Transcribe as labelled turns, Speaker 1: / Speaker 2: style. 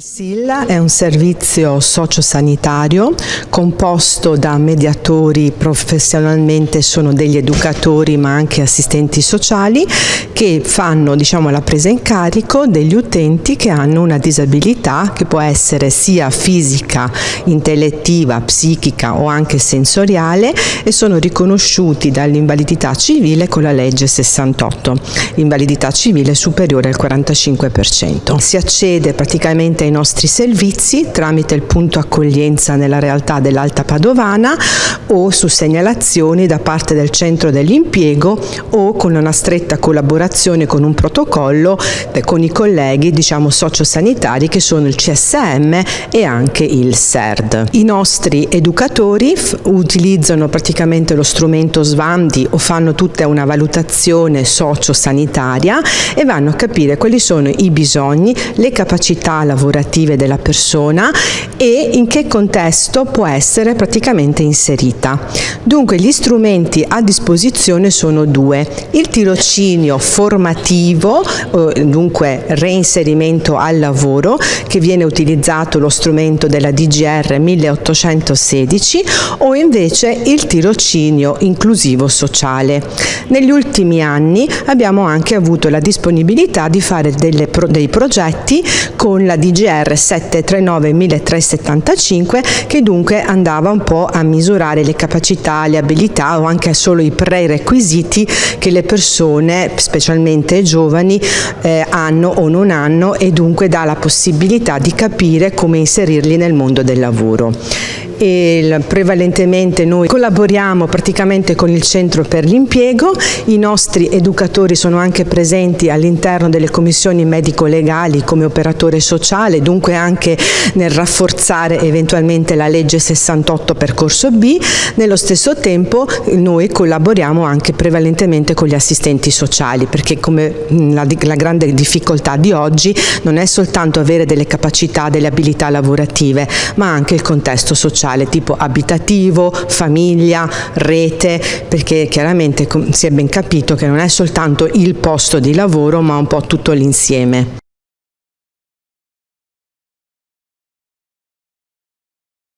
Speaker 1: SIL è un servizio sociosanitario composto da mediatori, professionalmente sono degli educatori ma anche assistenti sociali che fanno la presa in carico degli utenti che hanno una disabilità che può essere sia fisica, intellettiva, psichica o anche sensoriale e sono riconosciuti dall'invalidità civile con la legge 68, invalidità civile superiore al 45%. Si accede praticamente ai nostri servizi tramite il punto accoglienza nella realtà dell'Alta Padovana o su segnalazioni da parte del centro dell'impiego o con una stretta collaborazione con un protocollo con i colleghi sociosanitari che sono il CSM e anche il SERD. I nostri educatori utilizzano praticamente lo strumento SVAMDI o fanno tutta una valutazione sociosanitaria e vanno a capire quali sono i bisogni, le capacità lavorative della persona e in che contesto può essere praticamente inserita. Dunque gli strumenti a disposizione sono due: il tirocinio formativo, dunque reinserimento al lavoro, che viene utilizzato lo strumento della DGR 1816, o invece il tirocinio inclusivo sociale. Negli ultimi anni abbiamo anche avuto la disponibilità di fare dei progetti con la DGR 739 1375 che dunque andava un po' a misurare le capacità, le abilità o anche solo i prerequisiti che le persone, specialmente giovani, hanno o non hanno e dunque dà la possibilità di capire come inserirli nel mondo del lavoro. Prevalentemente noi collaboriamo praticamente con il centro per l'impiego, i nostri educatori sono anche presenti all'interno delle commissioni medico-legali come operatore sociale, dunque anche nel rafforzare eventualmente la legge 68 percorso B. Nello stesso tempo noi collaboriamo anche prevalentemente con gli assistenti sociali, perché come la grande difficoltà di oggi non è soltanto avere delle capacità, delle abilità lavorative, ma anche il contesto sociale tipo abitativo, famiglia, rete, perché chiaramente si è ben capito che non è soltanto il posto di lavoro ma un po' tutto l'insieme.